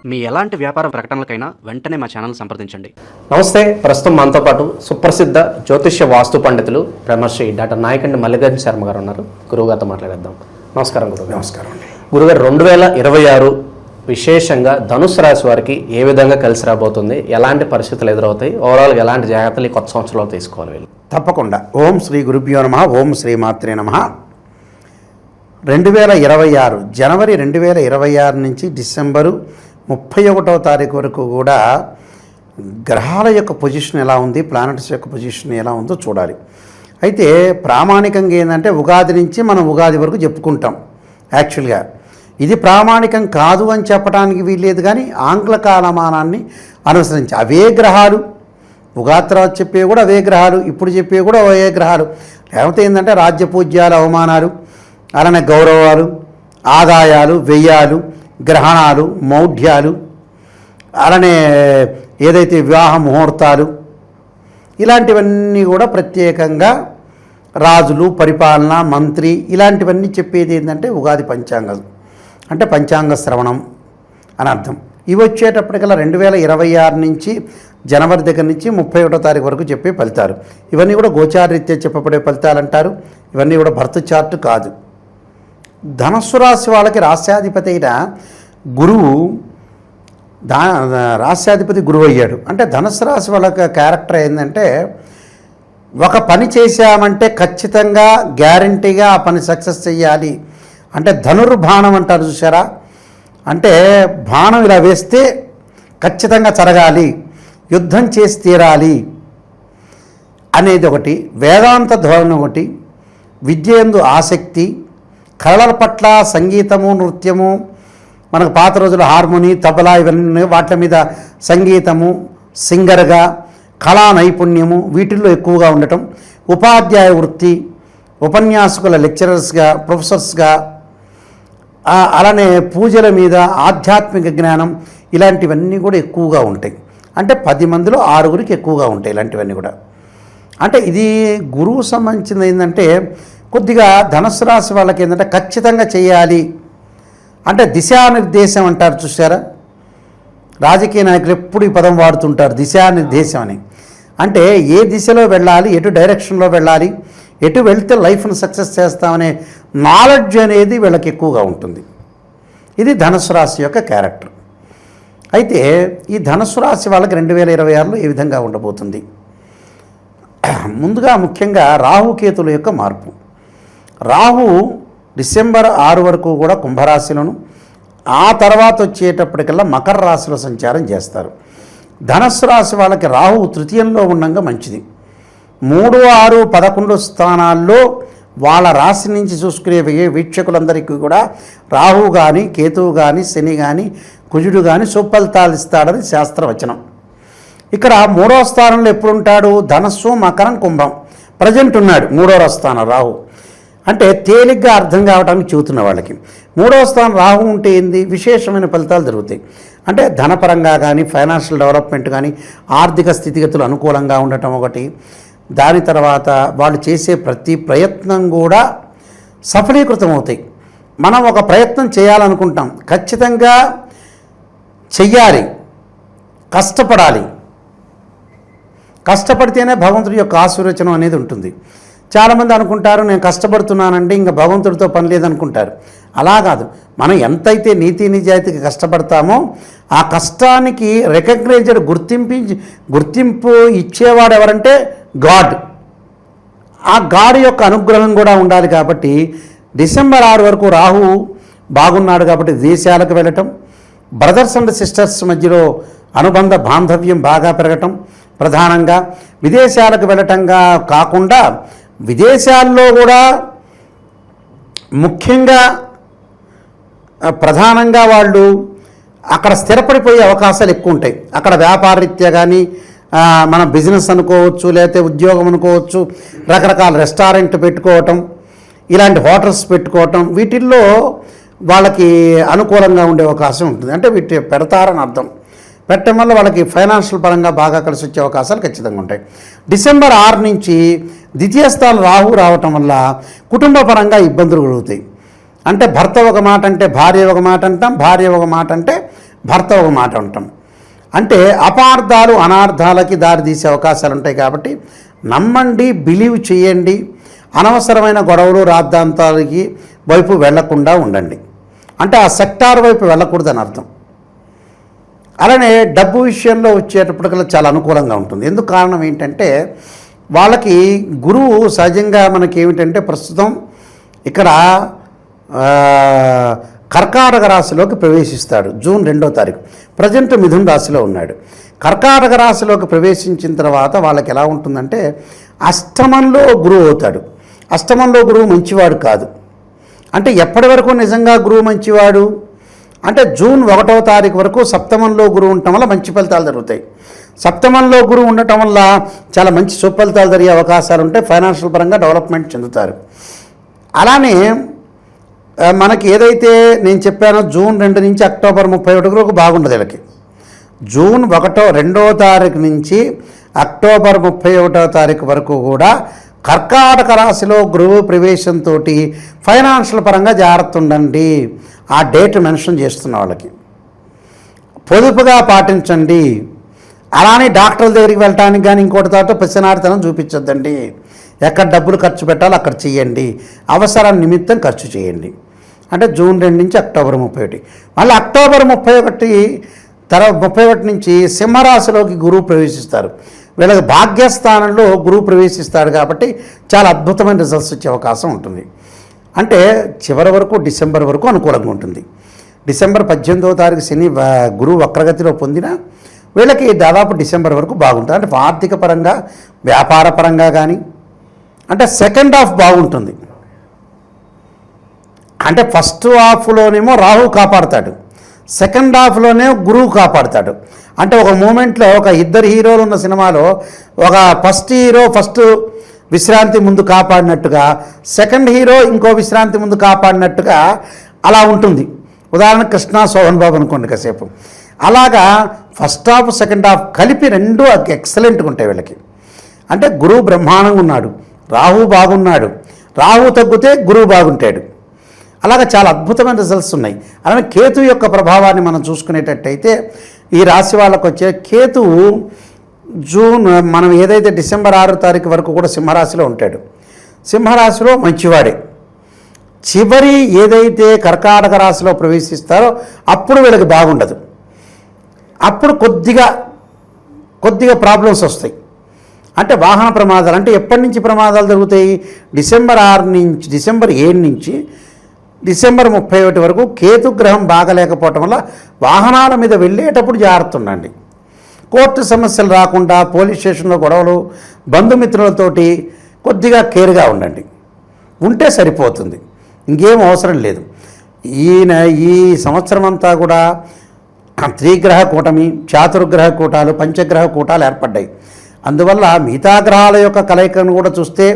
మీ ఎలాంటి వ్యాపార ప్రకటనలకైనా వెంటనే మా ఛానల్ సంప్రదించండి. నమస్తే. ప్రస్తుతం మనతో పాటు సుప్రసిద్ధ జ్యోతిష్య వాస్తు పండితులు బ్రహ్మశ్రీ డాక్టర్ నాయకండి మల్లికార్జున శర్మ గారు ఉన్నారు. గురువుగారితో మాట్లాడేద్దాం. నమస్కారం గురుగారు. నమస్కారం అండి. గురుగారు, 2026 విశేషంగా ధనుసు రాశి వారికి ఏ విధంగా కలిసి రాబోతుంది, ఎలాంటి పరిస్థితులు ఎదురవుతాయి, ఓవరాల్గా ఎలాంటి జాగ్రత్తలు ఈ కొత్త సంవత్సరంలో తీసుకోవాలి వీళ్ళు? తప్పకుండా. ఓం శ్రీ గురుభ్యో నమః. ఓం శ్రీ మాత్రే నమః. 2026 జనవరి 2026 నుంచి డిసెంబరు 31వ తారీఖు వరకు కూడా గ్రహాల యొక్క పొజిషన్ ఎలా ఉంది, ప్లానెట్స్ యొక్క పొజిషన్ ఎలా ఉందో చూడాలి. అయితే ప్రామాణికంగా ఏంటంటే ఉగాది నుంచి మనం ఉగాది వరకు చెప్పుకుంటాం. యాక్చువల్గా ఇది ప్రామాణికం కాదు అని చెప్పడానికి వీల్లేదు, కానీ ఆంగ్ల కాలమానాన్ని అనుసరించి అవే గ్రహాలు, ఉగాది తర్వాత చెప్పేవి కూడా అవే గ్రహాలు, ఇప్పుడు చెప్పేవి కూడా అవే గ్రహాలు. లేకపోతే ఏంటంటే రాజ్యపూజ్యాలు, అవమానాలు, అలానే గౌరవాలు, ఆదాయాలు, వ్యయాలు, గ్రహణాలు, మౌఢ్యాలు, అలానే ఏదైతే వివాహ ముహూర్తాలు, ఇలాంటివన్నీ కూడా ప్రత్యేకంగా రాజులు, పరిపాలన, మంత్రి, ఇలాంటివన్నీ చెప్పేది ఏంటంటే ఉగాది పంచాంగం అంటే పంచాంగ శ్రవణం అని అర్థం. ఇవి వచ్చేటప్పటికల్లా 2026 నుంచి జనవరి దగ్గర నుంచి 31వ తారీఖు వరకు చెప్పే ఫలితాలు. ఇవన్నీ కూడా గోచారరీత్యా చెప్పబడే ఫలితాలు అంటారు. ఇవన్నీ కూడా బర్త్ చార్ట్ కాదు. ధనుస్సు రాశి వాళ్ళకి రాశ్యాధిపతి అయిన గురువు రాశ్యాధిపతి గురువు అయ్యాడు. అంటే ధనుస్సు రాశి వాళ్ళకి క్యారెక్టర్ ఏంటంటే, ఒక పని చేశామంటే ఖచ్చితంగా గ్యారంటీగా ఆ పని సక్సెస్ చెయ్యాలి. అంటే ధనుర్బాణం అంటారు చూసారా, అంటే బాణం ఇలా వేస్తే ఖచ్చితంగా జరగాలి, యుద్ధం చేసి తీరాలి అనేది ఒకటి, వేదాంత ధోరణి ఒకటి, విద్యందు ఆసక్తి, కళల పట్ల సంగీతము, నృత్యము, మనకు పాత రోజుల హార్మోని, తబలా, ఇవన్నీ వాటి మీద సంగీతము, సింగర్గా, కళా నైపుణ్యము వీటిల్లో ఎక్కువగా ఉండటం, ఉపాధ్యాయ వృత్తి, ఉపన్యాసకుల లెక్చరర్స్గా, ప్రొఫెసర్స్గా, అలానే పూజల మీద ఆధ్యాత్మిక జ్ఞానం, ఇలాంటివన్నీ కూడా ఎక్కువగా ఉంటాయి. అంటే 10 మందిలో 6గురికి ఎక్కువగా ఉంటాయి ఇలాంటివన్నీ కూడా. అంటే ఇది గురువు సంబంధించింది. ఏంటంటే కొద్దిగా ధనుస్సు రాశి వాళ్ళకి ఏంటంటే ఖచ్చితంగా చేయాలి అంటే దిశానిర్దేశం అంటారు చూసారా, రాజకీయ నాయకులు ఎప్పుడు ఈ పదం వాడుతుంటారు, దిశానిర్దేశం అని. అంటే ఏ దిశలో వెళ్ళాలి, ఎటు డైరెక్షన్లో వెళ్ళాలి, ఎటు వెళ్తే లైఫ్ను సక్సెస్ చేస్తామనే నాలెడ్జ్ అనేది వీళ్ళకి ఎక్కువగా ఉంటుంది. ఇది ధనుస్సు రాశి యొక్క క్యారెక్టర్. అయితే ఈ ధనుస్సు రాశి వాళ్ళకి 2026లో ఏ విధంగా ఉండబోతుంది? ముందుగా ముఖ్యంగా రాహుకేతుల యొక్క మార్పు. రాహు డిసెంబర్ 6 వరకు కూడా కుంభరాశిలోను, ఆ తర్వాత వచ్చేటప్పటికల్లా మకర రాశిలో సంచారం చేస్తారు. ధనుస్సు రాశి వాళ్ళకి రాహు తృతీయంలో ఉండగా మంచిది. 3, 6, 11 స్థానాల్లో వాళ్ళ రాశి నుంచి చూసుకునే వీక్షకులందరికీ కూడా రాహు కానీ, కేతువు కానీ, శని కానీ, కుజుడు కానీ సుఫలితాలు ఇస్తాడని శాస్త్రవచనం. ఇక్కడ 3వ స్థానంలో ఎప్పుడు ఉంటాడు? ధనస్సు, మకరం, కుంభం ప్రజెంట్ ఉన్నాడు 3వ స్థానం రాహు. అంటే తేలిగ్గా అర్థం కావడానికి చెబుతున్న వాళ్ళకి 3వ స్థానం రాహు ఉంటే ఏంది, విశేషమైన ఫలితాలు జరుగుతాయి. అంటే ధనపరంగా కానీ, ఫైనాన్షియల్ డెవలప్మెంట్ కానీ, ఆర్థిక స్థితిగతులు అనుకూలంగా ఉండటం ఒకటి. దాని తర్వాత వాళ్ళు చేసే ప్రతి ప్రయత్నం కూడా సఫలీకృతం అవుతాయి. మనం ఒక ప్రయత్నం చేయాలనుకుంటాం, ఖచ్చితంగా చెయ్యాలి, కష్టపడాలి. కష్టపడితేనే భగవంతుడి యొక్క ఆశీర్వచనం అనేది ఉంటుంది. చాలామంది అనుకుంటారు నేను కష్టపడుతున్నానంటే ఇంకా భగవంతుడితో పని లేదనుకుంటారు. అలా కాదు. మనం ఎంతైతే నీతి నిజాయితీకి కష్టపడతామో ఆ కష్టానికి రికగ్నైజ్డ్ గుర్తింపు ఇచ్చేవాడు ఎవరంటే గాడ్. ఆ గాడ్ యొక్క అనుగ్రహం కూడా ఉండాలి. కాబట్టి డిసెంబర్ 6 వరకు రాహు బాగున్నాడు కాబట్టి దేశాలకు వెళ్ళటం, బ్రదర్స్ అండ్ సిస్టర్స్ మధ్యలో అనుబంధ బాంధవ్యం బాగా పెరగటం, ప్రధానంగా విదేశాలకు వెళ్ళటంగా కాకుండా విదేశాల్లో కూడా ముఖ్యంగా ప్రధానంగా వాళ్ళు అక్కడ స్థిరపడిపోయే అవకాశాలు ఎక్కువ ఉంటాయి. అక్కడ వ్యాపారరీత్యా కానీ, మన బిజినెస్ అనుకోవచ్చు, లేకపోతే ఉద్యోగం అనుకోవచ్చు, రకరకాల రెస్టారెంట్ పెట్టుకోవటం, ఇలాంటి హోటల్స్ పెట్టుకోవటం, వీటిల్లో వాళ్ళకి అనుకూలంగా ఉండే అవకాశం ఉంటుంది. అంటే వీటి పెడతారని అర్థం. పెట్టడం వల్ల వాళ్ళకి ఫైనాన్షియల్ పరంగా బాగా కలిసి వచ్చే అవకాశాలు ఖచ్చితంగా ఉంటాయి. డిసెంబర్ 6 నుంచి ద్వితీయ స్థానం రాహు రావటం వల్ల కుటుంబ పరంగా ఇబ్బందులు కలుగుతాయి. అంటే భర్త ఒక మాట అంటే భార్య ఒక మాట అంటాం, భార్య ఒక మాట అంటే భర్త ఒక మాట ఉంటాం. అంటే అపార్థాలు అనార్థాలకి దారితీసే అవకాశాలు ఉంటాయి. కాబట్టి నమ్మండి, బిలీవ్ చేయండి, అనవసరమైన గొడవలు రాద్ధాంతాలకి వైపు వెళ్లకుండా ఉండండి. అంటే ఆ సెక్టార్ వైపు వెళ్ళకూడదని అర్థం. అలానే డబ్బు విషయంలో వచ్చేటప్పటికల్లా చాలా అనుకూలంగా ఉంటుంది. ఎందుకు కారణం ఏంటంటే వాళ్ళకి గురువు సహజంగా మనకి ఏమిటంటే ప్రస్తుతం ఇక్కడ కర్కాటక రాశిలోకి ప్రవేశిస్తాడు జూన్ 2వ తారీఖు. ప్రజెంట్ మిథున రాశిలో ఉన్నాడు. కర్కాటక రాశిలోకి ప్రవేశించిన తర్వాత వాళ్ళకి ఎలా ఉంటుందంటే అష్టమంలో గురువు అవుతాడు. అష్టమంలో గురువు మంచివాడు కాదు. అంటే ఎప్పటి వరకు నిజంగా గురువు మంచివాడు అంటే జూన్ 1వ తారీఖు వరకు సప్తమంలో గురువు ఉండటం వల్ల మంచి ఫలితాలు జరుగుతాయి. సప్తమంలో గురువు ఉండటం వల్ల చాలా మంచి సుఫలితాలు జరిగే అవకాశాలు ఉంటాయి. ఫైనాన్షియల్ పరంగా డెవలప్మెంట్ చెందుతారు. అలానే మనకి ఏదైతే నేను చెప్పానో జూన్ 2 నుంచి అక్టోబర్ 31 వరకు బాగుండదు వీళ్ళకి. జూన్ 2వ తారీఖు నుంచి అక్టోబర్ 31వ తారీఖు వరకు కూడా కర్కాటక రాశిలో గురువు ప్రవేశంతో ఫైనాన్షియల్ పరంగా జాగ్రత్త ఉండండి. ఆ డేట్ మెన్షన్ చేస్తున్న వాళ్ళకి పొదుపుగా పాటించండి. అలానే డాక్టర్ల దగ్గరికి వెళ్ళటానికి కానీ ఇంకోటి తర్వాత పిసినారితనం చూపించొద్దండి. ఎక్కడ డబ్బులు ఖర్చు పెట్టాలో అక్కడ చేయండి. అవసరం నిమిత్తం ఖర్చు చేయండి. అంటే జూన్ 2 నుంచి అక్టోబర్ 31. మళ్ళీ అక్టోబర్ 31 నుంచి సింహరాశిలోకి గురువు ప్రవేశిస్తారు. వీళ్ళకి భాగ్యస్థానంలో గురువు ప్రవేశిస్తాడు కాబట్టి చాలా అద్భుతమైన రిజల్ట్స్ వచ్చే అవకాశం ఉంటుంది. అంటే చివరి వరకు డిసెంబర్ వరకు అనుకూలంగా ఉంటుంది. డిసెంబర్ 18వ తారీఖు శని గురువు వక్రగతిలో పొందిన వీళ్ళకి దాదాపు డిసెంబర్ వరకు బాగుంటుంది. అంటే ఆర్థిక పరంగా వ్యాపార పరంగా కానీ అంటే సెకండ్ హాఫ్ బాగుంటుంది. అంటే ఫస్ట్ హాఫ్లోనేమో రాహు కాపాడుతాడు, సెకండ్ హాఫ్లోనే గురువు కాపాడుతాడు. అంటే ఒక మూమెంట్లో ఒక ఇద్దరు హీరోలు ఉన్న సినిమాలో ఒక ఫస్ట్ హీరో ఫస్ట్ విశ్రాంతి ముందు కాపాడినట్టుగా సెకండ్ హీరో ఇంకో విశ్రాంతి ముందు కాపాడినట్టుగా అలా ఉంటుంది. ఉదాహరణ కృష్ణ శోభన్ బాబు అనుకోండి కాసేపు. అలాగా ఫస్ట్ హాఫ్ సెకండ్ హాఫ్ కలిపి రెండు ఎక్సలెంట్గా ఉంటాయి వీళ్ళకి. అంటే గురువు బ్రహ్మాండంగా ఉన్నాడు, రాహు బాగున్నాడు, రాహు తగ్గితే గురువు బాగుంటాడు. అలాగా చాలా అద్భుతమైన రిజల్ట్స్ ఉన్నాయి. అలానే కేతు యొక్క ప్రభావాన్ని మనం చూసుకునేటట్టయితే ఈ రాశి వాళ్ళకు వచ్చే కేతువు జూన్ మనం ఏదైతే డిసెంబర్ 6వ తారీఖు వరకు కూడా సింహరాశిలో ఉంటాడు. సింహరాశిలో మంచివాడే. చివరి ఏదైతే కర్కాటక రాశిలో ప్రవేశిస్తారో అప్పుడు వీళ్ళకి బాగుండదు. అప్పుడు కొద్దిగా ప్రాబ్లమ్స్ వస్తాయి. అంటే వాహన ప్రమాదాలు. అంటే ఎప్పటి నుంచి ప్రమాదాలు జరుగుతాయి? డిసెంబర్ 7 నుంచి డిసెంబర్ 31 వరకు కేతుగ్రహం బాగలేకపోవటం వల్ల వాహనాల మీద వెళ్ళేటప్పుడు జాగ్రత్త ఉండండి. కోర్టు సమస్యలు రాకుండా పోలీస్ స్టేషన్లో గొడవలు, బంధుమిత్రులతోటి కొద్దిగా కేర్గా ఉండండి. ఉంటే సరిపోతుంది, ఇంకేం అవసరం లేదు. ఈ సంవత్సరం అంతా కూడా త్రిగ్రహ కూటమి, చాతుర్గ్రహ కూటాలు, పంచగ్రహ కూటాలు ఏర్పడ్డాయి. అందువల్ల మిగతా గ్రహాల యొక్క కలయికను కూడా చూస్తే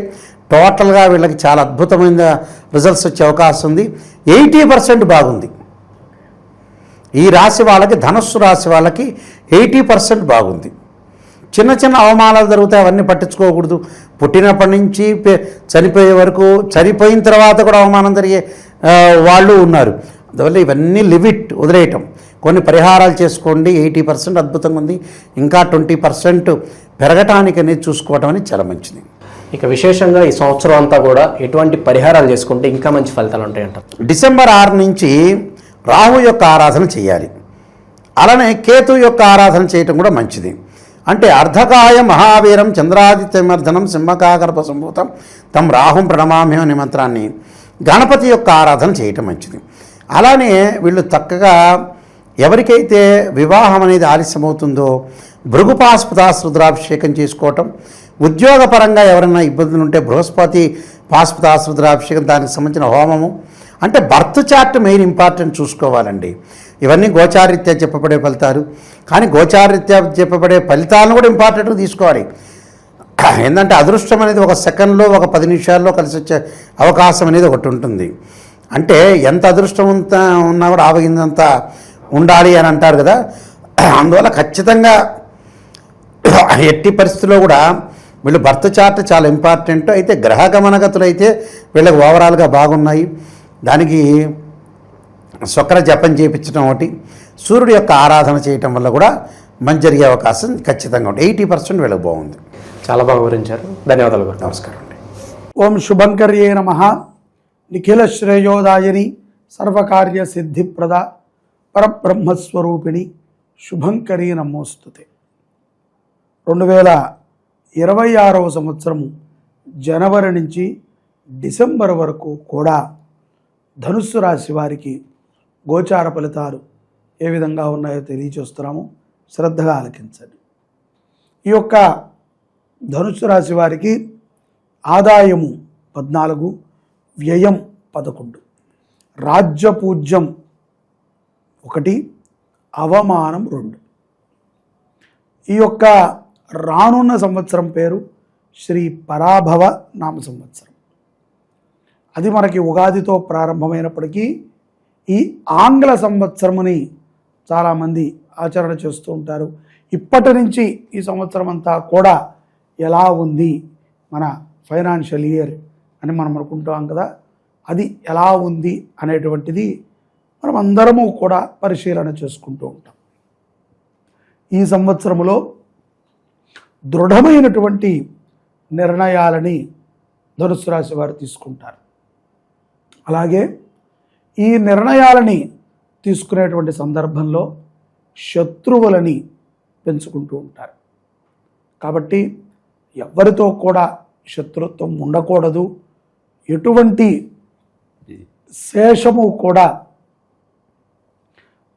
టోటల్గా వీళ్ళకి చాలా అద్భుతమైన రిజల్ట్స్ వచ్చే అవకాశం ఉంది. 80% బాగుంది. ఈ రాశి వాళ్ళకి, ధనస్సు రాశి వాళ్ళకి 80% బాగుంది. చిన్న చిన్న అవమానాలు జరుగుతాయి, అవన్నీ పట్టించుకోకూడదు. పుట్టినప్పటి నుంచి చనిపోయే వరకు, చనిపోయిన తర్వాత కూడా అవమానం జరిగే వాళ్ళు ఉన్నారు. అందువల్ల ఇవన్నీ లిమిట్ వదిలేయటం, కొన్ని పరిహారాలు చేసుకోండి. 80% అద్భుతంగా ఉంది. ఇంకా 20% పెరగటానికి అనేది చూసుకోవటం అనేది చాలా మంచిది. ఇక విశేషంగా ఈ సంవత్సరం అంతా కూడా ఎటువంటి పరిహారాలు చేసుకుంటే ఇంకా మంచి ఫలితాలు ఉంటాయంటారు? డిసెంబర్ 6 నుంచి రాహు యొక్క ఆరాధన చేయాలి. అలానే కేతు యొక్క ఆరాధన చేయటం కూడా మంచిది. అంటే అర్ధకాయ మహావీరం చంద్రాదిత్యమర్ధనం సింహకాగర్భ సంభూతం తం రాహుం ప్రణమామ్యం అనే మంత్రాన్ని గణపతి యొక్క ఆరాధన చేయటం మంచిది. అలానే వీళ్ళు చక్కగా ఎవరికైతే వివాహం అనేది ఆలస్యమవుతుందో భృగుపాస్పదాస్ రుద్రాభిషేకం చేసుకోవటం, ఉద్యోగపరంగా ఎవరైనా ఇబ్బందులు ఉంటే బృహస్పతి పాస్పదాస్ రుద్రాభిషేకం, దానికి సంబంధించిన హోమము. అంటే బర్త్ చార్ట్ మెయిన్ ఇంపార్టెంట్ చూసుకోవాలండి. ఇవన్నీ గోచారీత్యా చెప్పబడే ఫలితాలు, కానీ గోచారీత్యా చెప్పబడే ఫలితాలను కూడా ఇంపార్టెంట్గా తీసుకోవాలి. ఏంటంటే అదృష్టం అనేది ఒక సెకండ్లో, ఒక 10 నిమిషాల్లో కలిసి వచ్చే అవకాశం అనేది ఒకటి ఉంటుంది. అంటే ఎంత అదృష్టం ఉన్నా కూడా ఆవగిందంత ఉండాలి అని అంటారు కదా. అందువల్ల ఖచ్చితంగా ఎట్టి పరిస్థితుల్లో కూడా వీళ్ళు బర్త్ చార్ట్ చాలా ఇంపార్టెంట్. అయితే గ్రహ గమనగతులు అయితే వీళ్ళకి ఓవరాల్గా బాగున్నాయి. దానికి శుక్ర జపం చేయించడం ఒకటి, సూర్యుడి యొక్క ఆరాధన చేయటం వల్ల కూడా మంచి జరిగే అవకాశం ఖచ్చితంగా ఉంటుంది. 80% వీళ్ళకి బాగుంది. చాలా బాగా వివరించారు. ధన్యవాదాలు గురు. నమస్కారం అండి. ఓం శుభంకర్యే నమః. నిఖిల శ్రేయోదాయని సర్వకార్య సిద్ధిప్రద పరబ్రహ్మస్వరూపిణి శుభంకరీ నమోస్తుతే. 2026వ సంవత్సరము జనవరి నుంచి డిసెంబర్ వరకు కూడా ధనుస్సు రాశి వారికి గోచార ఫలితాలు ఏ విధంగా ఉన్నాయో తెలియచేస్తున్నాము. శ్రద్ధగా ఆలకించండి. ఈ యొక్క ధనుస్సు రాశి వారికి ఆదాయము 14, వ్యయం 11, రాజ్యపూజ్యం 1, అవమానం 2. ఈ యొక్క రానున్న సంవత్సరం పేరు శ్రీ పరాభవ నామ సంవత్సరం. అది మనకి ఉగాదితో ప్రారంభమైనప్పటికీ ఈ ఆంగ్ల సంవత్సరముని చాలామంది ఆచరణ చేస్తూ ఉంటారు. ఇప్పటి నుంచి ఈ సంవత్సరం అంతా కూడా ఎలా ఉంది మన ఫైనాన్షియల్ ఇయర్ అని మనం అనుకుంటాం కదా, అది ఎలా ఉంది అనేటువంటిది మనం అందరము కూడా పరిశీలన చేసుకుంటూ ఉంటాం. ఈ సంవత్సరంలో దృఢమైనటువంటి నిర్ణయాలని ధనుస్సు రాశి వారు తీసుకుంటారు. అలాగే ఈ నిర్ణయాలని తీసుకునేటువంటి సందర్భంలో శత్రువులని పెంచుకుంటూ ఉంటారు. కాబట్టి ఎవరితో కూడా శత్రుత్వం ఉండకూడదు. ఎటువంటి శేషము కూడా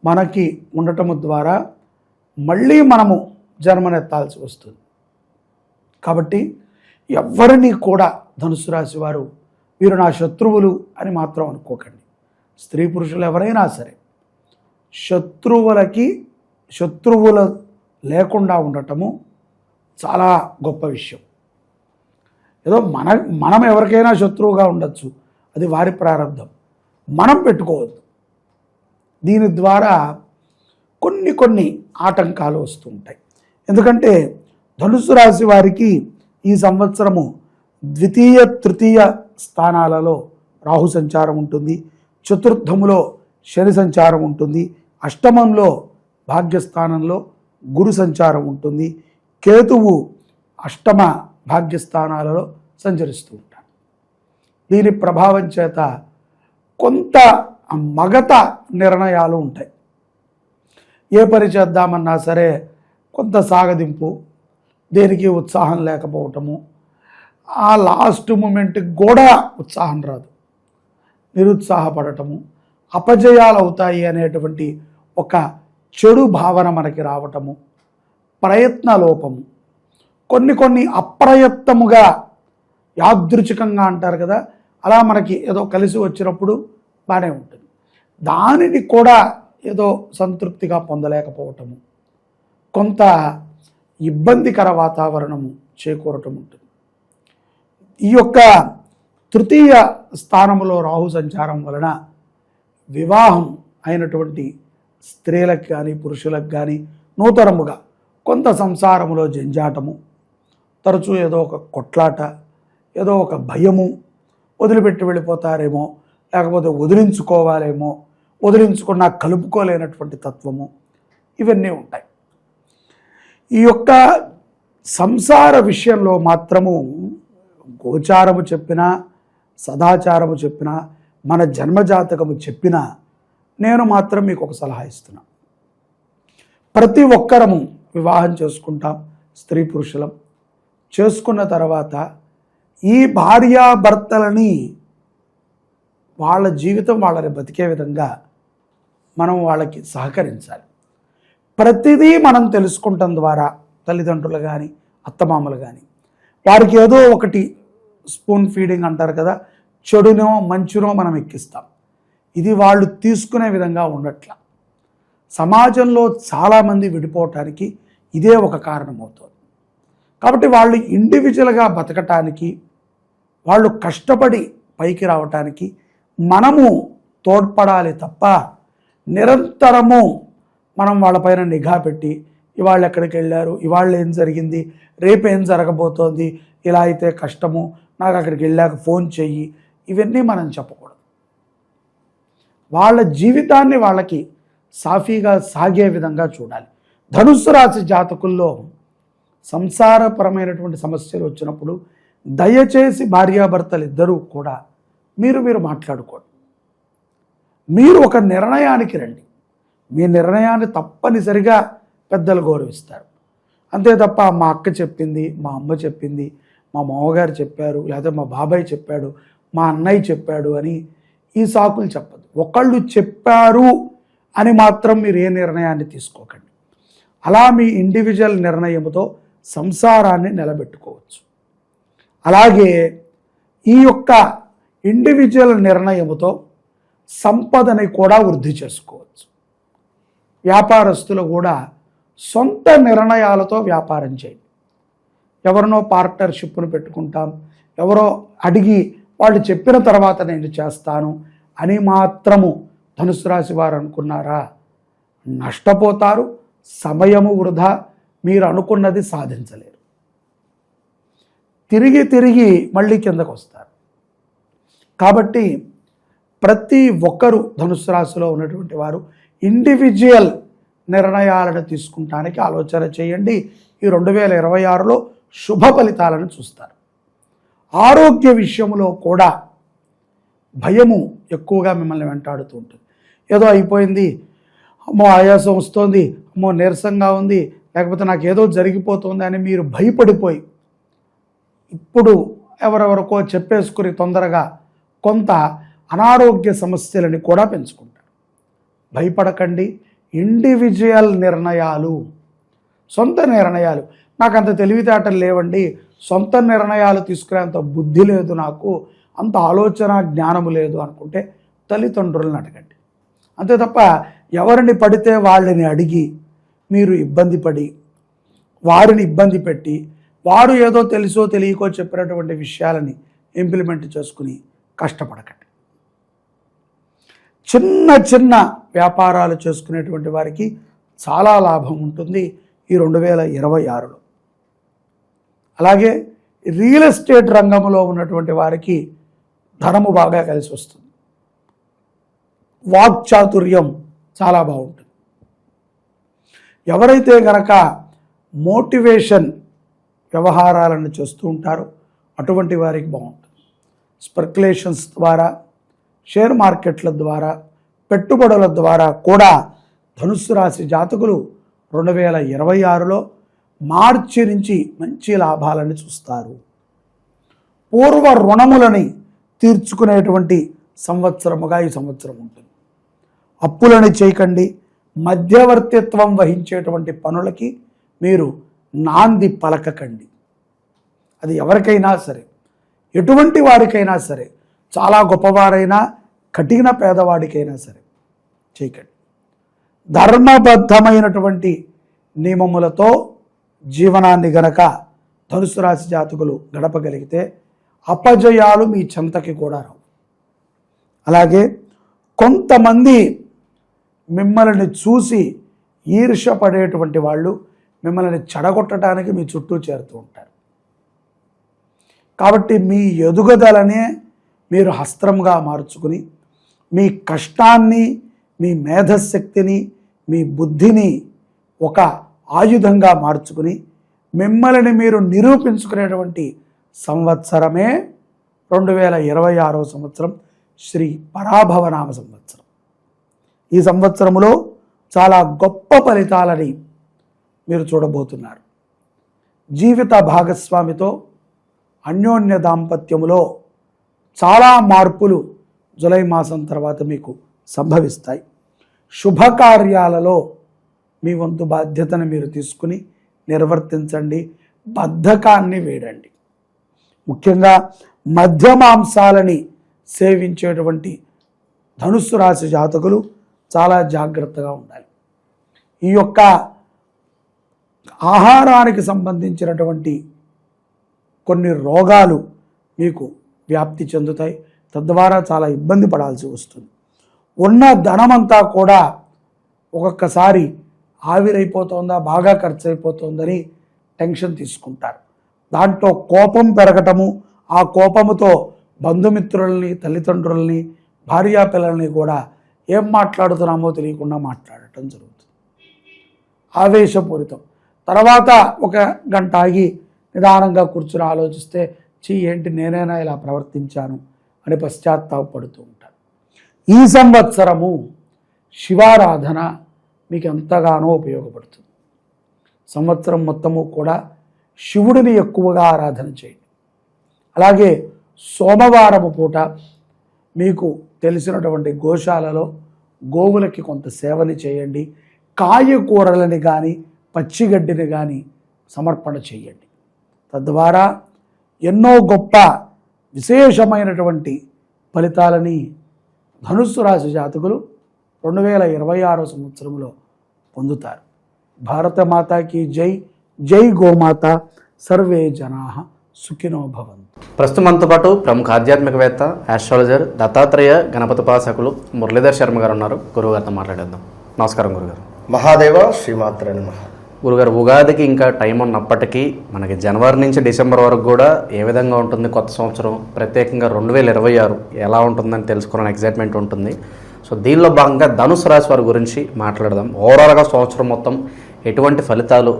మనకి ఉండటము ద్వారా మళ్ళీ మనము జన్మనెత్తాల్సి వస్తుంది. కాబట్టి ఎవరిని కూడా ధనుసు రాశి వారు వీరు నా శత్రువులు అని మాత్రం అనుకోకండి. స్త్రీ పురుషులు ఎవరైనా సరే శత్రువులు లేకుండా ఉండటము చాలా గొప్ప విషయం. ఏదో మనం ఎవరికైనా శత్రువుగా ఉండొచ్చు, అది వారి ప్రారంభం, మనం పెట్టుకోవద్దు. దీని ద్వారా కొన్ని ఆటంకాలు వస్తూ ఉంటాయి. ఎందుకంటే ధనుసు రాశి వారికి ఈ సంవత్సరము ద్వితీయ తృతీయ స్థానాలలో రాహు సంచారం ఉంటుంది, చతుర్థములో శని సంచారం ఉంటుంది, అష్టమంలో భాగ్యస్థానంలో గురు సంచారం ఉంటుంది, కేతువు అష్టమ భాగ్యస్థానాలలో సంచరిస్తూ ఉంటారు. దీని ప్రభావం చేత కొంత మగత నిర్ణయాలు ఉంటాయి. ఏ పని చేద్దామన్నా సరే కొంత సాగదింపు, దేనికి ఉత్సాహం లేకపోవటము, ఆ లాస్ట్ మూమెంట్కి కూడా ఉత్సాహం రాదు, నిరుత్సాహపడటము, అపజయాలు అవుతాయి అనేటువంటి ఒక చెడు భావన మనకి రావటము, ప్రయత్న లోపము, కొన్ని అప్రయత్నముగా యాదృచ్ఛికంగా అంటారు కదా, అలా మనకి ఏదో కలిసి వచ్చినప్పుడు బాగానే ఉంటుంది, దానిని కూడా ఏదో సంతృప్తిగా పొందలేకపోవటము, కొంత ఇబ్బందికర వాతావరణము చేకూరటం ఉంటుంది. ఈ యొక్క తృతీయ స్థానంలో రాహు సంచారం వలన వివాహం అయినటువంటి స్త్రీలకు కానీ పురుషులకు కానీ నూతనముగా కొంత సంసారములో జంజాటము, తరచూ ఏదో ఒక కొట్లాట, ఏదో ఒక భయము, వదిలిపెట్టి వెళ్ళిపోతారేమో, లేకపోతే వదిలించుకోవాలేమో, వదిలించుకున్నా కలుపుకోలేనటువంటి తత్వము, ఇవన్నీ ఉంటాయి. ఈ యొక్క సంసార విషయంలో మాత్రము గోచారము చెప్పినా, సదాచారము చెప్పినా, మన జన్మజాతకము చెప్పినా, నేను మాత్రం మీకు ఒక సలహా ఇస్తున్నా. ప్రతి ఒక్కరము వివాహం చేసుకుంటాం, స్త్రీ పురుషులం. చేసుకున్న తర్వాత ఈ భార్యాభర్తలని వాళ్ళ జీవితం వాళ్ళని బతికే విధంగా మనం వాళ్ళకి సహకరించాలి. ప్రతిదీ మనం తెలుసుకుంటాం ద్వారా తల్లిదండ్రులు కానీ అత్తమామలు కానీ వారికి ఏదో ఒకటి స్పూన్ ఫీడింగ్ అంటారు కదా, చెడునో మంచునో మనం ఎక్కిస్తాం. ఇది వాళ్ళు తీసుకునే విధంగా ఉండట్ల. సమాజంలో చాలామంది విడిపోవటానికి ఇదే ఒక కారణమవుతుంది. కాబట్టి వాళ్ళు ఇండివిజువల్గా బతకటానికి, వాళ్ళు కష్టపడి పైకి రావటానికి మనము తోడ్పడాలి తప్ప నిరంతరము మనం వాళ్ళపైన నిఘా పెట్టి ఇవాళ ఎక్కడికి వెళ్ళారు, ఇవాళ ఏం జరిగింది, రేపు ఏం జరగబోతోంది, ఇలా అయితే కష్టము, నాకు అక్కడికి వెళ్ళాక ఫోన్ చెయ్యి, ఇవన్నీ మనం చెప్పకూడదు. వాళ్ళ జీవితాన్ని వాళ్ళకి సాఫీగా సాగే విధంగా చూడాలి. ధనుస్సు రాశి జాతకుల్లో సంసారపరమైనటువంటి సమస్యలు వచ్చినప్పుడు దయచేసి భార్యాభర్తలు ఇద్దరూ కూడా మీరు మాట్లాడుకోండి. మీరు ఒక నిర్ణయానికి రండి. మీ నిర్ణయాన్ని తప్పనిసరిగా పెద్దలు గౌరవిస్తారు. అంతే తప్ప మా అక్క చెప్పింది, మా అమ్మ చెప్పింది, మా మామగారు చెప్పారు, లేదా మా బాబాయ్ చెప్పాడు, మా అన్నయ్య చెప్పాడు అని ఈ సాకులు చెప్పదు. ఒకళ్ళు చెప్పారు అని మాత్రం మీరు ఏ నిర్ణయాన్ని తీసుకోకండి. అలా మీ ఇండివిజువల్ నిర్ణయంతో సంసారాన్ని నిలబెట్టుకోవచ్చు. అలాగే ఈ యొక్క ఇండివిజువల్ నిర్ణయముతో సంపదని కూడా వృద్ధి చేసుకోవచ్చు. వ్యాపారస్తులు కూడా సొంత నిర్ణయాలతో వ్యాపారం చేయండి. ఎవరినో పార్ట్నర్షిప్ను పెట్టుకుంటాం, ఎవరో అడిగి వాళ్ళు చెప్పిన తర్వాత నేను చేస్తాను అని మాత్రము ధనుసు రాశి వారు అనుకున్నారా, నష్టపోతారు. సమయము వృధా, మీరు అనుకున్నది సాధించలేరు. తిరిగి మళ్ళీ కిందకు వస్తారు. కాబట్టి ప్రతి ఒక్కరూ ధనుసు రాశిలో ఉన్నటువంటి వారు ఇండివిజువల్ నిర్ణయాలను తీసుకుంటానికి ఆలోచన చేయండి. ఈ 2026లో శుభ ఫలితాలను చూస్తారు. ఆరోగ్య విషయంలో కూడా భయము ఎక్కువగా మిమ్మల్ని వెంటాడుతూ ఉంటుంది. ఏదో అయిపోయింది, అమ్మో ఆయాసం వస్తుంది, అమ్మో నీరసంగా ఉంది, లేకపోతే నాకు ఏదో జరిగిపోతుంది అని మీరు భయపడిపోయి ఇప్పుడు ఎవరెవరికో చెప్పేసుకుని తొందరగా కొంత అనారోగ్య సమస్యలని కూడా పెంచుకుంటారు. భయపడకండి. ఇండివిజువల్ నిర్ణయాలు, సొంత నిర్ణయాలు, నాకు అంత తెలివితేటలు లేవండి, సొంత నిర్ణయాలు తీసుకునేంత బుద్ధి లేదు, నాకు అంత ఆలోచన జ్ఞానము లేదు అనుకుంటే తల్లిదండ్రులను అడగండి. అంతే తప్ప ఎవరిని పడితే వాళ్ళని అడిగి మీరు ఇబ్బంది పడి వారిని ఇబ్బంది పెట్టి వారు ఏదో తెలుసో తెలియకో చెప్పినటువంటి విషయాలని ఇంప్లిమెంట్ చేసుకుని కష్టపడకండి. చిన్న వ్యాపారాలు చేసుకునేటువంటి వారికి చాలా లాభం ఉంటుంది ఈ 2026లో. అలాగే రియల్ ఎస్టేట్ రంగంలో ఉన్నటువంటి వారికి ధనము బాగా కలిసి వస్తుంది. వాక్చాతుర్యం చాలా బాగుంటుంది. ఎవరైతే గనక మోటివేషన్ వ్యవహారాలను చేస్తూ ఉంటారో అటువంటి వారికి బాగుంటుంది. స్పెక్యులేషన్స్ ద్వారా, షేర్ మార్కెట్ల ద్వారా, పెట్టుబడుల ద్వారా కూడా ధనుస్సు రాశి జాతకులు 2026లో మార్చి నుంచి మంచి లాభాలను చూస్తారు. పూర్వ రుణములని తీర్చుకునేటువంటి సంవత్సరముగా ఈ సంవత్సరం ఉంటుంది. అప్పులని చేయకండి. మధ్యవర్తిత్వం వహించేటువంటి పనులకి మీరు నాంది పలకకండి. అది ఎవరికైనా సరే, ఎటువంటి వారికైనా సరే, చాలా గొప్పవారైనా కఠిన పేదవాడికైనా సరే చేయకండి. ధర్మబద్ధమైనటువంటి నియమములతో జీవనాన్ని గనక ధనుసు రాశి జాతకులు గడపగలిగితే అపజయాలు మీ చెంతకి కూడా రావు. అలాగే కొంతమంది మిమ్మల్ని చూసి ఈర్ష్యపడేటువంటి వాళ్ళు మిమ్మల్ని చెడగొట్టడానికి మీ చుట్టూ చేరుతూ ఉంటారు. కాబట్టి మీ ఎదుగుదలనే మీరు హస్త్రంగా మార్చుకుని మీ కష్టాన్ని, మీ మేధశక్తిని, మీ బుద్ధిని ఒక ఆయుధంగా మార్చుకుని మిమ్మల్ని మీరు నిరూపించుకునేటువంటి సంవత్సరమే 2026వ సంవత్సరం, శ్రీ పరాభవనామ సంవత్సరం. ఈ సంవత్సరంలో చాలా గొప్ప ఫలితాలని మీరు చూడబోతున్నారు. జీవిత భాగస్వామితో అన్యోన్య దాంపత్యములో చాలా మార్పులు జూలై మాసం తర్వాత మీకు సంభవిస్తాయి. శుభకార్యాలలో మీ వంతు బాధ్యతను మీరు తీసుకుని నిర్వర్తించండి. బద్ధకాన్ని వేడండి. ముఖ్యంగా మద్యమాంసాలని సేవించేటువంటి ధనుస్సు రాశి జాతకులు చాలా జాగ్రత్తగా ఉండాలి. ఈ యొక్క ఆహారానికి సంబంధించినటువంటి కొన్ని రోగాలు మీకు వ్యాప్తి చెందుతాయి. తద్వారా చాలా ఇబ్బంది పడాల్సి వస్తుంది. ఉన్న ధనమంతా కూడా ఒక్కొక్కసారి ఆవిరైపోతుందా, బాగా ఖర్చు అయిపోతుందని టెన్షన్ తీసుకుంటారు. దాంట్లో కోపం పెరగటము, ఆ కోపముతో బంధుమిత్రుల్ని, తల్లిదండ్రుల్ని, భార్యాపిల్లల్ని కూడా ఏం మాట్లాడుతున్నామో తెలియకుండా మాట్లాడటం జరుగుతుంది. ఆవేశపూరితం. తర్వాత ఒక గంట ఆగి నిదానంగా కూర్చుని ఆలోచిస్తే ఏంటి నేనైనా ఇలా ప్రవర్తించాను అని పశ్చాత్తాపడుతూ ఉంటారు. ఈ సంవత్సరము శివారాధన మీకు ఎంతగానో ఉపయోగపడుతుంది. సంవత్సరం మొత్తము కూడా శివుడిని ఎక్కువగా ఆరాధన చేయండి. అలాగే సోమవారము పూట మీకు తెలిసినటువంటి గోశాలలో గోవులకి కొంత సేవని చేయండి. కాయకూరలని కానీ పచ్చిగడ్డిని కానీ సమర్పణ చేయండి. తద్వారా ఎన్నో గొప్ప విశేషమైనటువంటి ఫలితాలని ధనుస్సు రాశి జాతకులు 2026 సంవత్సరంలో పొందుతారు. భారతమాతాకి జై. జై గోమాత. సర్వే జనాః సుఖినో భవంతు. ప్రస్తుతం మనతో పాటు ప్రముఖ ఆధ్యాత్మికవేత్త, ఆస్ట్రాలజర్, దత్తాత్రేయ గణపతిపాసకులు మురళీధర్ శర్మ గారు ఉన్నారు. గురువుగారితో మాట్లాడేద్దాం. నమస్కారం గురుగారు. మహాదేవ శ్రీమాత్రే నమః. గురుగారు, ఉగాదికి ఇంకా టైం ఉన్నప్పటికీ మనకి జనవరి నుంచి డిసెంబర్ వరకు కూడా ఏ విధంగా ఉంటుంది కొత్త సంవత్సరం, ప్రత్యేకంగా 2026 ఎలా ఉంటుందని తెలుసుకోవాలని ఎగ్జైట్మెంట్ ఉంటుంది. సో దీనిలో భాగంగా ధనుసు రాశి వారి గురించి మాట్లాడదాం. ఓవరాల్గా సంవత్సరం మొత్తం ఎటువంటి ఫలితాలు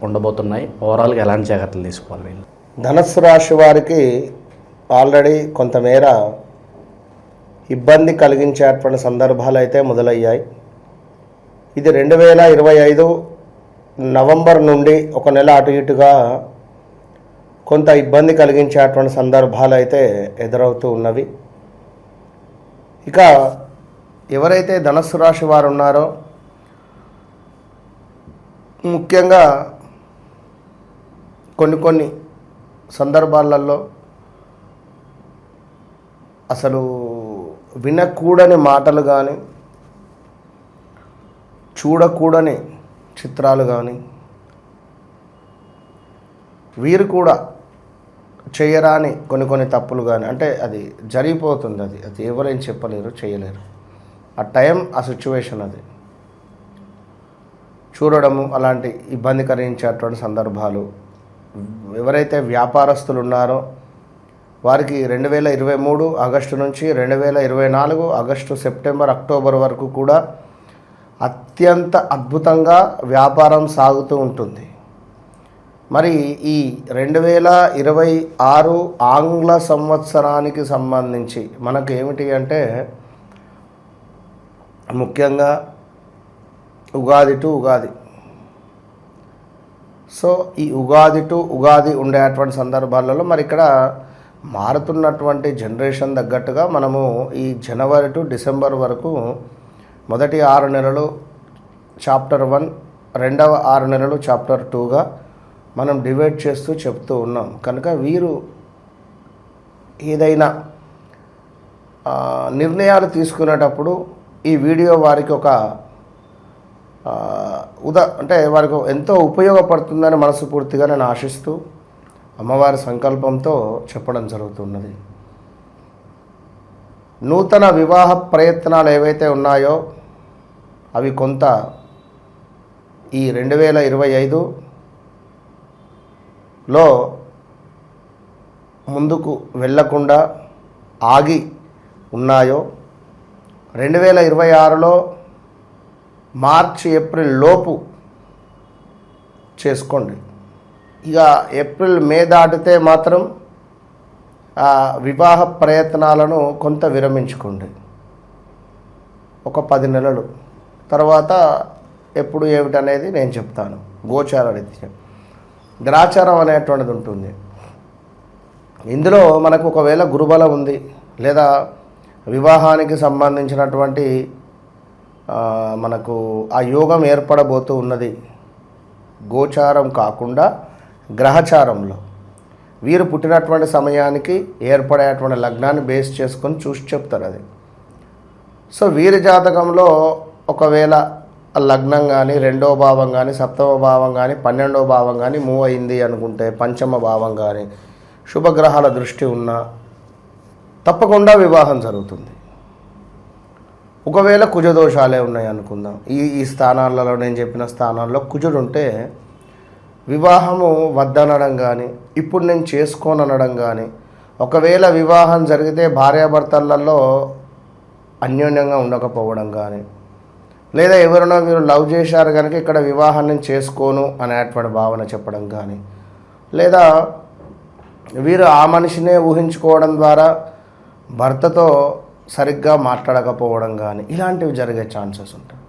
ఉండబోతున్నాయి, ఓవరాల్గా ఎలాంటి జాగ్రత్తలు తీసుకోవాలి వీళ్ళు? ధనుస్సు రాశి వారికి ఆల్రెడీ కొంతమేర ఇబ్బంది కలిగించేటువంటి సందర్భాలు అయితే మొదలయ్యాయి. ఇది 2025 నవంబర్ నుండి ఒక నెల అటు ఇటుగా కొంత ఇబ్బంది కలిగించేటువంటి సందర్భాలు అయితే ఎదురవుతూ ఉన్నవి. ఇక ఎవరైతే ధనుస్సు రాశి వారు ఉన్నారో ముఖ్యంగా కొన్ని సందర్భాలలో అసలు వినకూడని మాటలు కానీ చూడకూడని చిత్రాలు కానీ వీరు కూడా చేయరాని కొన్ని తప్పులు కానీ, అంటే అది జరిగిపోతుంది. అది ఎవరేం చెప్పలేరు, చేయలేరు. ఆ టైం, ఆ సిచ్యువేషన్ అది చూడడము అలాంటి ఇబ్బంది కలిగించేటువంటి సందర్భాలు. ఎవరైతే వ్యాపారస్తులు ఉన్నారో వారికి 2023 ఆగస్టు నుంచి 2024 ఆగస్టు, సెప్టెంబర్, అక్టోబర్ వరకు కూడా అత్యంత అద్భుతంగా వ్యాపారం సాగుతూ ఉంటుంది. మరి ఈ 2026 ఆంగ్ల సంవత్సరానికి సంబంధించి మనకు ఏమిటి అంటే ముఖ్యంగా ఉగాది టు ఉగాది. సో ఈ ఉగాది టు ఉగాది ఉండేటువంటి సందర్భాలలో మరి ఇక్కడ మారుతున్నటువంటి జనరేషన్ తగ్గట్టుగా మనము ఈ జనవరి టు డిసెంబర్ వరకు మొదటి 6 నెలలు చాప్టర్ 1, రెండవ 6 నెలలు చాప్టర్ 2గా మనం డివైడ్ చేస్తూ చెప్తూ ఉన్నాం. కనుక వీరు ఏదైనా నిర్ణయాలు తీసుకునేటప్పుడు ఈ వీడియో వారికి ఒక అంటే వారికి ఎంతో ఉపయోగపడుతుందని మనస్ఫూర్తిగా నేను ఆశిస్తూ అమ్మవారి సంకల్పంతో చెప్పడం జరుగుతున్నది. నూతన వివాహ ప్రయత్నాలు ఏవైతే ఉన్నాయో అవి కొంత ఈ 2025లో ముందుకు వెళ్ళకుండా ఆగి ఉన్నాయో 2026లో మార్చి, ఏప్రిల్ లోపు చేసుకోండి. ఇక ఏప్రిల్, మే దాటితే మాత్రం వివాహ ప్రయత్నాలను కొంత విరమించుకోండి. ఒక 10 నెలలు తర్వాత ఎప్పుడు ఏమిటనేది నేను చెప్తాను. గోచార రీత్యా గ్రాచారం అనేటువంటిది ఉంటుంది. ఇందులో మనకు ఒకవేళ గురుబలం ఉంది లేదా వివాహానికి సంబంధించినటువంటి మనకు ఆ యోగం ఏర్పడబోతూ ఉన్నది. గోచారం కాకుండా గ్రహచారంలో వీరు పుట్టినటువంటి సమయానికి ఏర్పడేటువంటి లగ్నాన్ని బేస్ చేసుకొని చూసి చెప్తారు అది. సో వీరి జాతకంలో ఒకవేళ లగ్నం కానీ, 2వ భావం కానీ, 7వ భావం కానీ, 12వ భావం కానీ మూవ్ అయింది అనుకుంటే, పంచమ భావం కానీ శుభగ్రహాల దృష్టి ఉన్నా తప్పకుండా వివాహం జరుగుతుంది. ఒకవేళ కుజదోషాలే ఉన్నాయి అనుకుందాం, ఈ స్థానాలలో నేను చెప్పిన స్థానాల్లో కుజుడు ఉంటే వివాహము వద్దనడం కానీ, ఇప్పుడు నేను చేసుకోననడం కానీ, ఒకవేళ వివాహం జరిగితే భార్యాభర్తలలో అన్యోన్యంగా ఉండకపోవడం కానీ, లేదా ఎవరైనా మీరు లవ్ చేశారు కనుక ఇక్కడ వివాహాన్ని నేను చేసుకోను అనేటువంటి భావన చెప్పడం కానీ, లేదా వీరు ఆ మనిషినే ఊహించుకోవడం ద్వారా భర్తతో సరిగ్గా మాట్లాడకపోవడం కానీ ఇలాంటివి జరిగే ఛాన్సెస్ ఉంటాయి.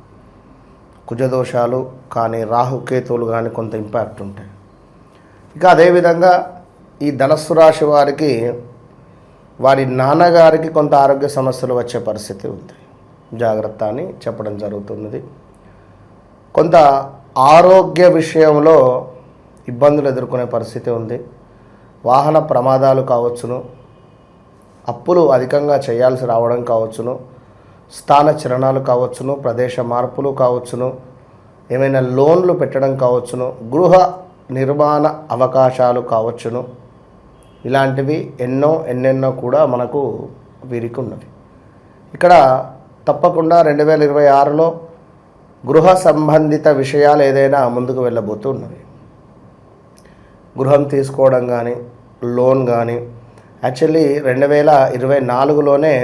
కుజదోషాలు కానీ రాహుకేతువులు కానీ కొంత ఇంపాక్ట్ ఉంటాయి. ఇక అదేవిధంగా ఈ ధనస్సు రాశి వారికి వారి నాన్నగారికి కొంత ఆరోగ్య సమస్యలు వచ్చే పరిస్థితి ఉంది, జాగ్రత్త అని చెప్పడం జరుగుతున్నది. కొంత ఆరోగ్య విషయంలో ఇబ్బందులు ఎదుర్కొనే పరిస్థితి ఉంది. వాహన ప్రమాదాలు కావచ్చును, అప్పులు అధికంగా చేయాల్సి రావడం కావచ్చును, స్థాన చలనాలు కావచ్చును, ప్రదేశ మార్పులు కావచ్చును, ఏమైనా లోన్లు పెట్టడం కావచ్చును, గృహ నిర్మాణ అవకాశాలు కావచ్చును. ఇలాంటివి ఎన్నెన్నో కూడా మనకు వీరికి ఉన్నవి. ఇక్కడ తప్పకుండా 2026లో గృహ సంబంధిత విషయాలు ఏదైనా ముందుకు వెళ్ళబోతూ ఉన్నవి. గృహం తీసుకోవడం కానీ, లోన్ కానీ, యాక్చువల్లీ 2024లోనే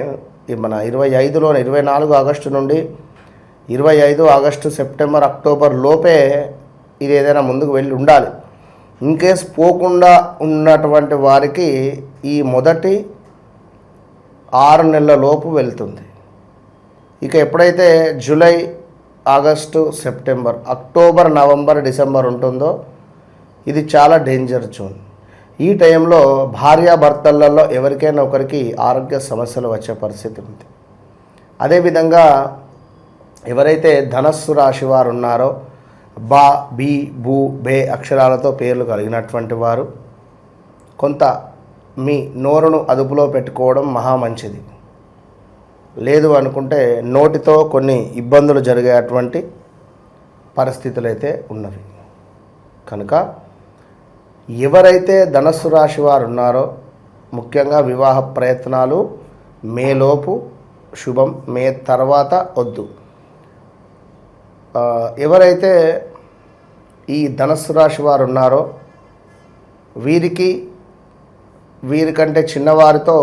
మన 24 ఆగస్టు నుండి 25 ఆగస్టు, సెప్టెంబర్, అక్టోబర్ లోపే ఇది ఏదైనా ముందుకు వెళ్ళి ఉండాలి. ఇన్కేస్ పోకుండా ఉన్నటువంటి వారికి ఈ మొదటి 6 నెలల లోపు వెళ్తుంది. ఇక ఎప్పుడైతే July, August, September, October, November, December ఉంటుందో ఇది చాలా డేంజర్ జోన్. ఈ టైంలో భార్యాభర్తలలో ఎవరికైనా ఒకరికి ఆరోగ్య సమస్యలు వచ్చే పరిస్థితి ఉంది. అదేవిధంగా ఎవరైతే ధనస్సు రాశి వారు ఉన్నారో బా, బి, బు, బే అక్షరాలతో పేర్లు కలిగినటువంటి వారు కొంత మీ నోరును అదుపులో పెట్టుకోవడం మహా మంచిది. లేదు అనుకుంటే నోటితో కొన్ని ఇబ్బందులు జరిగేటువంటి పరిస్థితులు అయితే ఉన్నవి. కనుక ఎవరైతే ధనస్సు రాశి వారు ఉన్నారో ముఖ్యంగా వివాహ ప్రయత్నాలు మేలోపు శుభం, మే తర్వాత వద్దు. ఎవరైతే ఈ ధనస్సు రాశి వారు ఉన్నారో వీరికంటే చిన్నవారితో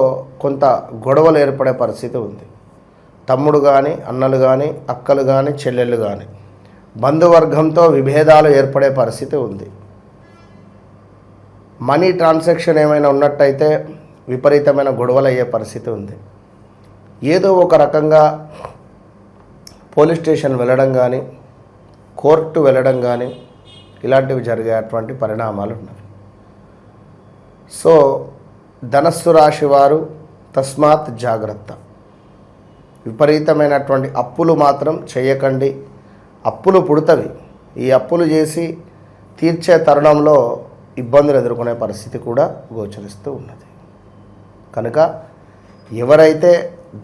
కొంత గొడవలు ఏర్పడే పరిస్థితి ఉంది. తమ్ముడు కానీ, అన్నలు కానీ, అక్కలు కానీ, చెల్లెళ్ళు కానీ బంధువర్గంతో విభేదాలు ఏర్పడే పరిస్థితి ఉంది. మనీ ట్రాన్సాక్షన్ ఏమైనా ఉన్నట్టయితే విపరీతమైన గొడవలు అయ్యే పరిస్థితి ఉంది. ఏదో ఒక రకంగా పోలీస్ స్టేషన్ వెళ్ళడం కానీ, కోర్టు వెళ్ళడం కానీ ఇలాంటివి జరిగేటువంటి పరిణామాలు ఉన్నాయి. సో ధనస్సు రాశి వారు తస్మాత్ జాగ్రత్త. విపరీతమైనటువంటి అప్పులు మాత్రం చేయకండి. అప్పులు పుడతవి. ఈ అప్పులు చేసి తీర్చే తరుణంలో ఇబ్బందులు ఎదుర్కొనే పరిస్థితి కూడా గోచరిస్తూ ఉన్నది. కనుక ఎవరైతే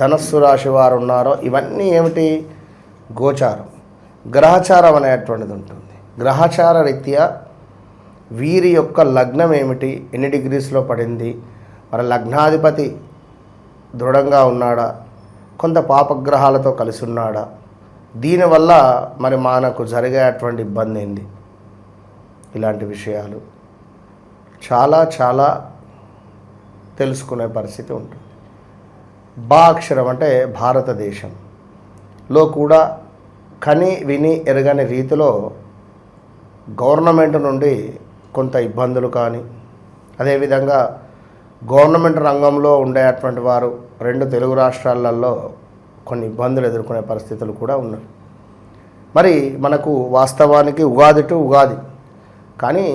ధనస్సు రాశి వారు ఉన్నారో ఇవన్నీ ఏమిటి? గోచారం, గ్రహచారం అనేటువంటిది ఉంటుంది. గ్రహచార రీత్యా వీరి యొక్క లగ్నం ఏమిటి, ఎన్ని డిగ్రీస్లో పడింది, మరి లగ్నాధిపతి దృఢంగా ఉన్నాడా, కొంత పాపగ్రహాలతో కలిసి ఉన్నాడా, దీనివల్ల మరి మనకు జరిగేటువంటి ఇబ్బంది ఏంది, ఇలాంటి విషయాలు చాలా తెలుసుకునే పరిస్థితి ఉంటుంది. బా అక్షరం అంటే భారతదేశంలో కూడా కని విని ఎరగని రీతిలో గవర్నమెంట్ నుండి కొంత ఇబ్బందులు కానీ, అదేవిధంగా గవర్నమెంట్ రంగంలో ఉండేటువంటి వారు 2 తెలుగు రాష్ట్రాలలో కొన్ని ఇబ్బందులు ఎదుర్కొనే పరిస్థితులు కూడా ఉన్నాయి. మరి మనకు వాస్తవానికి ఉగాది టు ఉగాది, కానీ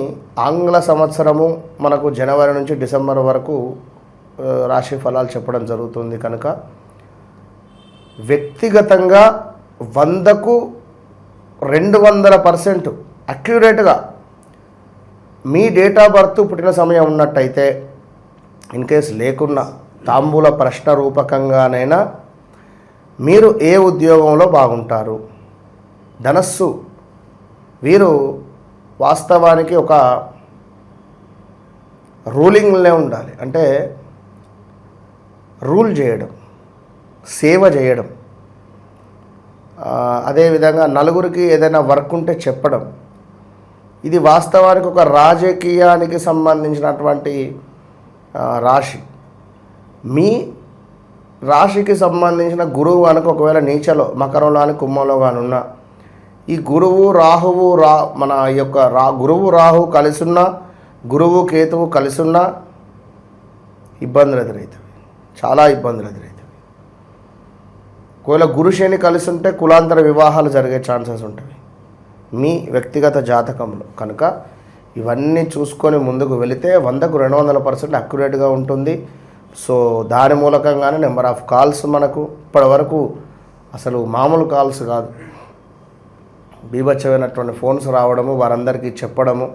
ఆంగ్ల సంవత్సరము మనకు జనవరి నుంచి డిసెంబర్ వరకు రాశి ఫలాలు చెప్పడం జరుగుతుంది. కనుక వ్యక్తిగతంగా 100కు 200% అక్యురేట్గా మీ డేట్ ఆఫ్ బర్త్ పుట్టిన సమయం ఉన్నట్టయితే, ఇన్ కేస్ లేకున్నా తాంబూల ప్రశ్న రూపకంగానైనా మీరు ఏ ఉద్యోగంలో బాగుంటారు. ధనస్సు వీరు వాస్తవానికి ఒక రూలింగ్లో ఉండాలి. అంటే రూల్ చేయడం, సేవ చేయడం, అదేవిధంగా నలుగురికి ఏదైనా వర్క్ ఉంటే చెప్పడం. ఇది వాస్తవానికి ఒక రాజకీయానికి సంబంధించినటువంటి రాశి. మీ రాశికి సంబంధించిన గురువు కనుక ఒకవేళ నీచలో మకరంలో కానీ కుంభంలో కానీ ఉన్న ఈ గురువు రాహువు మన యొక్క గురువు రాహువు కలిసి ఉన్న గురువు కేతువు కలిసి ఉన్న ఇబ్బందులు ఎదురవుతాయి, చాలా ఇబ్బందులు ఎదురవుతాయి. ఒకవేళ గురు శని కలిసి ఉంటే కులాంతర వివాహాలు జరిగే ఛాన్సెస్ ఉంటాయి మీ వ్యక్తిగత జాతకంలో. కనుక ఇవన్నీ చూసుకొని ముందుకు వెళితే 100కు 200% అక్యురేట్గా ఉంటుంది. సో దాని మూలకంగానే నెంబర్ ఆఫ్ కాల్స్ మనకు ఇప్పటివరకు అసలు మామూలు కాల్స్ కాదు, బీభత్సమైనటువంటి ఫోన్స్ రావడము, వారందరికీ చెప్పడము,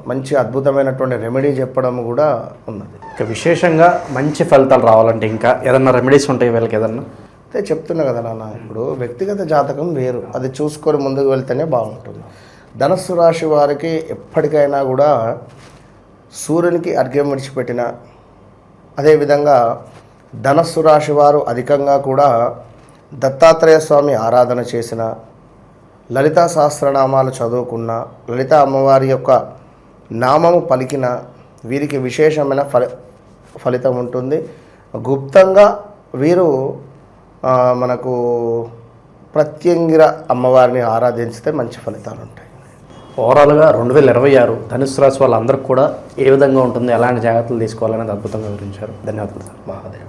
మంచి అద్భుతమైనటువంటి రెమెడీ చెప్పడము కూడా ఉన్నది. ఇక విశేషంగా మంచి ఫలితాలు రావాలంటే ఇంకా ఏదన్నా రెమెడీస్ ఉంటాయి వీళ్ళకి ఏదన్నా? అయితే చెప్తున్నా కదా నాన్న, ఇప్పుడు వ్యక్తిగత జాతకం వేరు, అది చూసుకొని ముందుకు వెళ్తేనే బాగుంటుంది. ధనస్సు రాశి వారికి ఎప్పటికైనా కూడా సూర్యునికి అర్ఘ్యం విడిచిపెట్టిన, అదేవిధంగా ధనస్సు రాశి వారు అధికంగా కూడా దత్తాత్రేయ స్వామి ఆరాధన చేసిన, లలితా సహస్రనామాలు చదువుకున్న, లలిత అమ్మవారి యొక్క నామము పలికిన వీరికి విశేషమైన ఫలితం ఉంటుంది. గుప్తంగా వీరు మనకు ప్రత్యంగిర అమ్మవారిని ఆరాధించితే మంచి ఫలితాలు ఉంటాయి. ఓవరాల్గా 2026 ధనుసు రాశి వాళ్ళందరికీ కూడా ఏ విధంగా ఉంటుంది, ఎలాంటి జాగ్రత్తలు తీసుకోవాలనేది అద్భుతంగా వివరించారు. ధన్యవాదాలు సార్. మహాదేవ్.